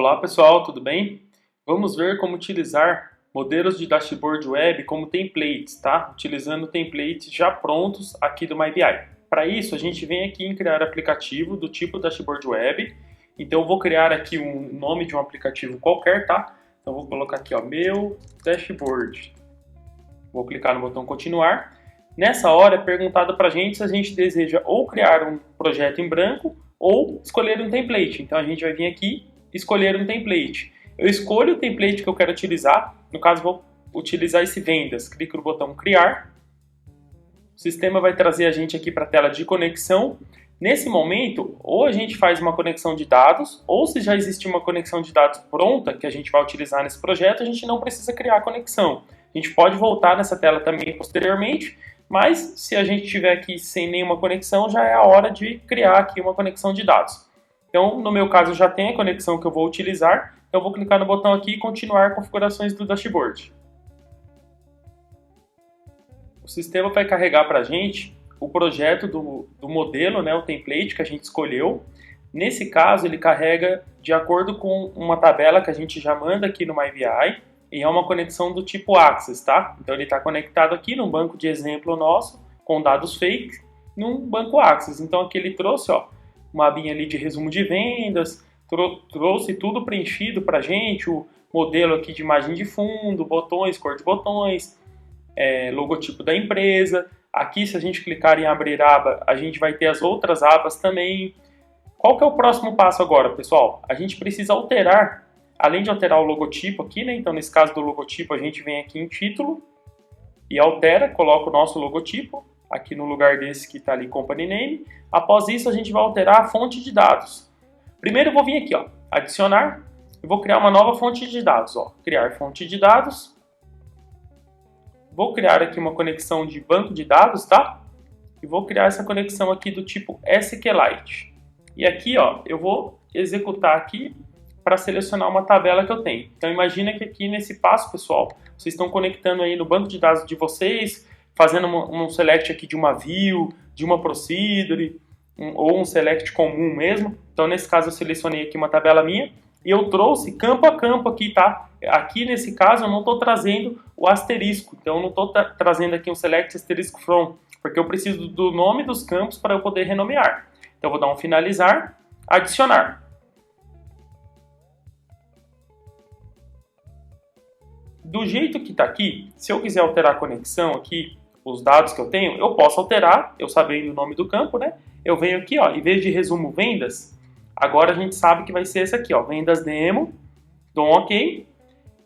Olá pessoal, tudo bem? Vamos ver como utilizar modelos de dashboard web como templates, tá? Utilizando templates já prontos aqui do MyBI. Para isso, a gente vem aqui em criar aplicativo do tipo dashboard web. Então eu vou criar aqui um nome de um aplicativo qualquer, tá? Então eu vou colocar aqui, ó, meu dashboard. Vou clicar no botão continuar. Nessa hora é perguntado para a gente se a gente deseja ou criar um projeto em branco ou escolher um template. Então a gente vai vir aqui escolher um template. Eu escolho o template que eu quero utilizar, no caso vou utilizar esse vendas, clico no botão criar, o sistema vai trazer a gente aqui para a tela de conexão. Nesse momento, ou a gente faz uma conexão de dados, ou se já existe uma conexão de dados pronta que a gente vai utilizar nesse projeto, a gente não precisa criar a conexão. A gente pode voltar nessa tela também posteriormente, mas se a gente estiver aqui sem nenhuma conexão, já é a hora de criar aqui uma conexão de dados. Então, no meu caso, já tem a conexão que eu vou utilizar. Eu vou clicar no botão aqui e continuar configurações do dashboard. O sistema vai carregar para a gente o projeto do modelo, né, o template que a gente escolheu. Nesse caso, ele carrega de acordo com uma tabela que a gente já manda aqui no MyBI e é uma conexão do tipo Access, tá? Então, ele está conectado aqui num banco de exemplo nosso, com dados fake, num banco Access. Então, aqui ele trouxe, ó, uma abinha ali de resumo de vendas, trouxe tudo preenchido para a gente, o modelo aqui de imagem de fundo, botões, cor de botões, logotipo da empresa. Aqui, se a gente clicar em abrir aba, a gente vai ter as outras abas também. Qual que é o próximo passo agora, pessoal? A gente precisa alterar, além de alterar o logotipo aqui, né? Então, nesse caso do logotipo, a gente vem aqui em título e altera, coloca o nosso logotipo aqui no lugar desse que está ali Company Name. Após isso, a gente vai alterar a fonte de dados. Primeiro eu vou vir aqui, ó, adicionar, e vou criar uma nova fonte de dados, ó, criar fonte de dados. Vou criar aqui uma conexão de banco de dados, tá? E vou criar essa conexão aqui do tipo SQLite. E aqui, ó, eu vou executar aqui para selecionar uma tabela que eu tenho. Então imagina que aqui nesse passo, pessoal, vocês estão conectando aí no banco de dados de vocês, fazendo um select aqui de uma view, de uma procedure, ou um select comum mesmo. Então, nesse caso, eu selecionei aqui uma tabela minha e eu trouxe campo a campo aqui, tá? Aqui, nesse caso, eu não estou trazendo o asterisco. Então, eu não estou trazendo aqui um select asterisco from, porque eu preciso do nome dos campos para eu poder renomear. Então, eu vou dar um finalizar, adicionar. Do jeito que está aqui, se eu quiser alterar a conexão aqui, os dados que eu tenho, eu posso alterar, eu sabendo o nome do campo, né? Eu venho aqui, ó, em vez de resumo vendas, agora a gente sabe que vai ser esse aqui, ó, vendas demo, dou um OK.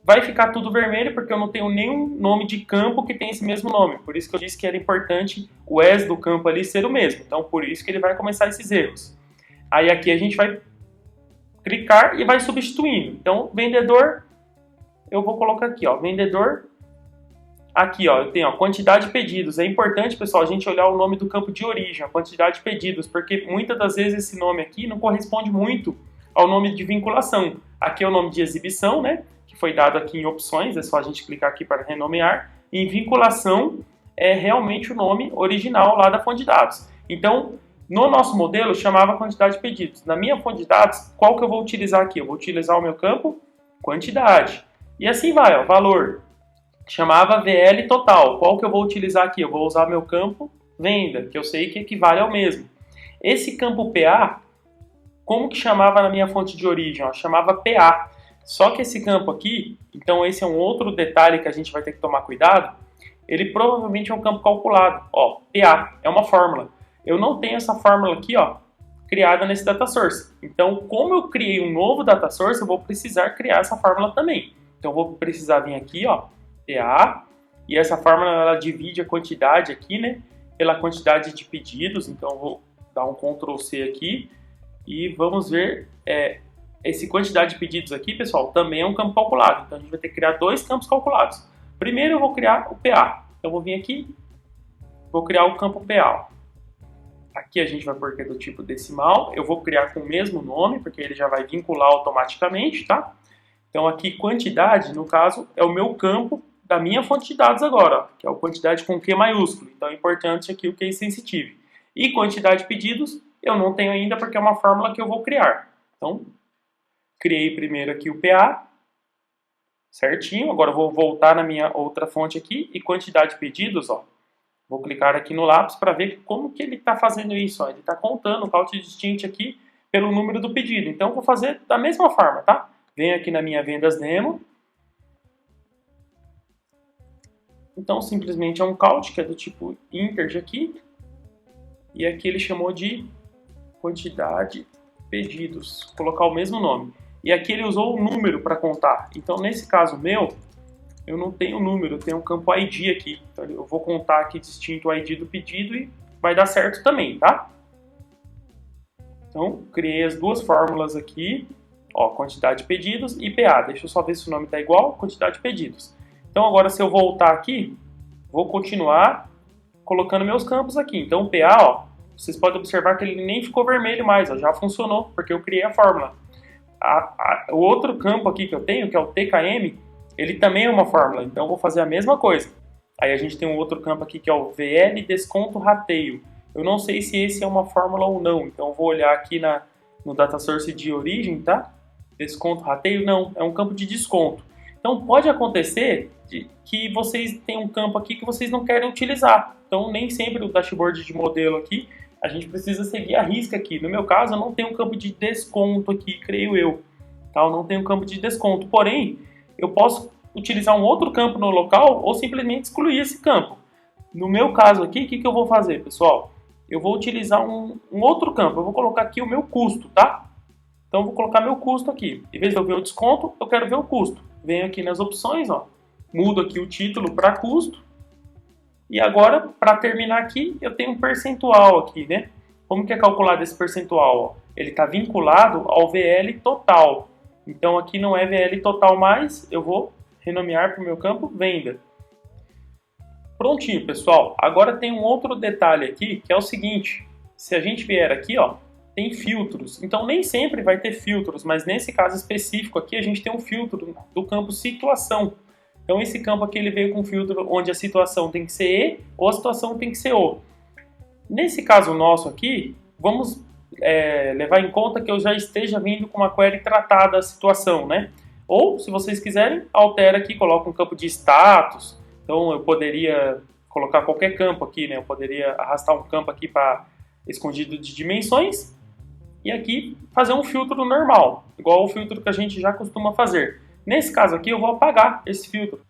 Vai ficar tudo vermelho porque eu não tenho nenhum nome de campo que tem esse mesmo nome. Por isso que eu disse que era importante o as do campo ali ser o mesmo. Então, por isso que ele vai começar esses erros. Aí aqui a gente vai clicar e vai substituindo. Então, vendedor, eu vou colocar aqui, ó, vendedor. Aqui, ó, eu tenho a quantidade de pedidos. É importante, pessoal, a gente olhar o nome do campo de origem, a quantidade de pedidos, porque muitas das vezes esse nome aqui não corresponde muito ao nome de vinculação. Aqui é o nome de exibição, né, que foi dado aqui em opções, é só a gente clicar aqui para renomear. Em vinculação é realmente o nome original lá da fonte de dados. Então, no nosso modelo, chamava quantidade de pedidos. Na minha fonte de dados, qual que eu vou utilizar aqui? Eu vou utilizar o meu campo quantidade. E assim vai, ó, valor. Chamava VL total. Qual que eu vou utilizar aqui? Eu vou usar meu campo venda, que eu sei que equivale ao mesmo. Esse campo PA, como que chamava na minha fonte de origem? Ó, chamava PA. Só que esse campo aqui, então esse é um outro detalhe que a gente vai ter que tomar cuidado, ele provavelmente é um campo calculado. Ó, PA é uma fórmula. Eu não tenho essa fórmula aqui, ó, criada nesse data source. Então, como eu criei um novo data source, eu vou precisar criar essa fórmula também. Então, eu vou precisar vir aqui, ó, PA, e essa fórmula ela divide a quantidade aqui, né, pela quantidade de pedidos. Então eu vou dar um Ctrl C aqui e vamos ver, esse quantidade de pedidos aqui, pessoal, também é um campo calculado. Então a gente vai ter que criar dois campos calculados. Primeiro eu vou criar o PA. Então eu vou vir aqui, vou criar o campo PA. Aqui a gente vai pôr que é do tipo decimal. Eu vou criar com o mesmo nome, porque ele já vai vincular automaticamente, tá? Então aqui quantidade, no caso, é o meu campo da minha fonte de dados agora, ó, que é a quantidade com Q maiúsculo. Então é importante aqui o case sensitive. E quantidade de pedidos eu não tenho ainda porque é uma fórmula que eu vou criar. Então Criei primeiro aqui o PA, certinho. Agora eu vou voltar na minha outra fonte aqui e quantidade de pedidos, ó. Vou clicar aqui no lápis para ver como que ele está fazendo isso, ó. Ele está contando o count distinct aqui pelo número do pedido. Então eu vou fazer da mesma forma, tá? Venho aqui na minha vendas demo. Então simplesmente é um count que é do tipo integer aqui. E aqui ele chamou de quantidade pedidos. Vou colocar o mesmo nome. E aqui ele usou o número para contar. Então nesse caso meu, eu não tenho número, eu tenho um campo ID aqui. Então eu vou contar aqui distinto o ID do pedido e vai dar certo também, tá? Então criei as duas fórmulas aqui. Ó, quantidade de pedidos e PA. Deixa eu só ver se o nome está igual, quantidade de pedidos. Então agora se eu voltar aqui, vou continuar colocando meus campos aqui. Então o PA, ó, vocês podem observar que ele nem ficou vermelho mais, ó, já funcionou, porque eu criei a fórmula. O outro campo aqui que eu tenho, que é o TKM, ele também é uma fórmula, então eu vou fazer a mesma coisa. Aí a gente tem um outro campo aqui que é o VL desconto rateio. Eu não sei se esse é uma fórmula ou não, então eu vou olhar aqui no data source de origem, tá? Desconto rateio, não, é um campo de desconto. Então pode acontecer que vocês têm um campo aqui que vocês não querem utilizar. Então nem sempre o dashboard de modelo aqui, a gente precisa seguir a risca aqui. No meu caso, eu não tenho um campo de desconto aqui, creio eu. Tá? Eu não tenho um campo de desconto. Porém, eu posso utilizar um outro campo no local ou simplesmente excluir esse campo. No meu caso aqui, o que eu vou fazer, pessoal? Eu vou utilizar um outro campo. Eu vou colocar aqui o meu custo, tá? Então, eu vou colocar meu custo aqui. Em vez de eu ver o desconto, eu quero ver o custo. Venho aqui nas opções, ó. Mudo aqui o título para custo. E agora, para terminar aqui, eu tenho um percentual aqui, né? Como que é calculado esse percentual? Ó? Ele está vinculado ao VL total. Então, aqui não é VL total mais, eu vou renomear para o meu campo venda. Prontinho, pessoal. Agora tem um outro detalhe aqui, que é o seguinte. Se a gente vier aqui, ó, tem filtros. Então, nem sempre vai ter filtros, mas nesse caso específico aqui, a gente tem um filtro do campo situação. Então esse campo aqui ele veio com um filtro onde a situação tem que ser E ou a situação tem que ser O. Nesse caso nosso aqui, vamos levar em conta que eu já esteja vindo com uma query tratada a situação, né? Ou, se vocês quiserem, altera aqui, coloca um campo de status. Então eu poderia colocar qualquer campo aqui, né? Eu poderia arrastar um campo aqui para escondido de dimensões e aqui fazer um filtro normal, igual o filtro que a gente já costuma fazer. Nesse caso aqui eu vou apagar esse filtro.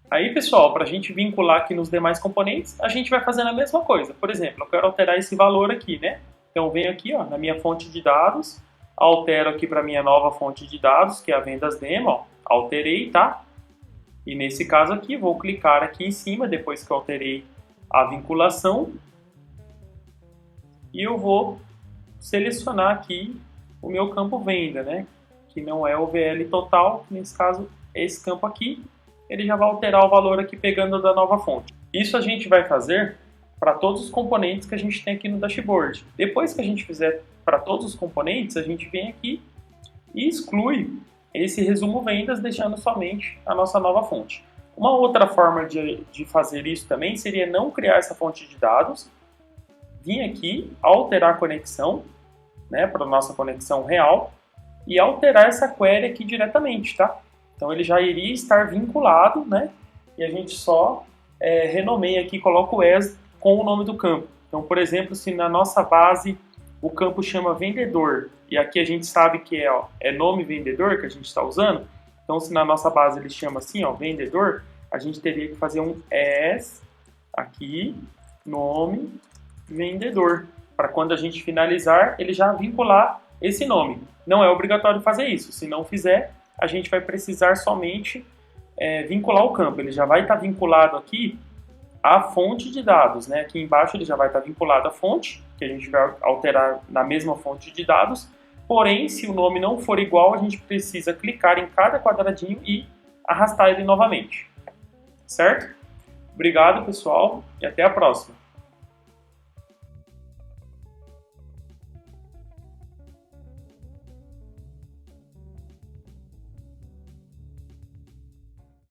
Aí, pessoal, para a gente vincular aqui nos demais componentes, a gente vai fazendo a mesma coisa. Por exemplo, eu quero alterar esse valor aqui, né? Então eu venho aqui, ó, na minha fonte de dados, altero aqui para minha nova fonte de dados, que é a vendas demo, ó, alterei, tá? E nesse caso aqui, vou clicar aqui em cima, depois que eu alterei a vinculação, e eu vou selecionar aqui o meu campo venda, né? Que não é o VL total, nesse caso, esse campo aqui, ele já vai alterar o valor aqui pegando da nova fonte. Isso a gente vai fazer para todos os componentes que a gente tem aqui no dashboard. Depois que a gente fizer para todos os componentes, a gente vem aqui e exclui esse resumo vendas, deixando somente a nossa nova fonte. Uma outra forma de fazer isso também seria não criar essa fonte de dados, vir aqui, alterar a conexão, né, para a nossa conexão real, e alterar essa query aqui diretamente, tá? Então ele já iria estar vinculado, né? E a gente só renomeia aqui, coloca o as com o nome do campo. Então, por exemplo, se na nossa base o campo chama vendedor, e aqui a gente sabe que é nome vendedor que a gente está usando, então se na nossa base ele chama assim, ó, vendedor, a gente teria que fazer um as aqui, nome vendedor, para quando a gente finalizar, ele já vincular esse nome. Não é obrigatório fazer isso. Se não fizer, a gente vai precisar somente vincular o campo. Ele já vai estar vinculado aqui à fonte de dados, né? Aqui embaixo ele já vai estar vinculado à fonte, que a gente vai alterar na mesma fonte de dados. Porém, se o nome não for igual, a gente precisa clicar em cada quadradinho e arrastar ele novamente. Certo? Obrigado, pessoal, e até a próxima.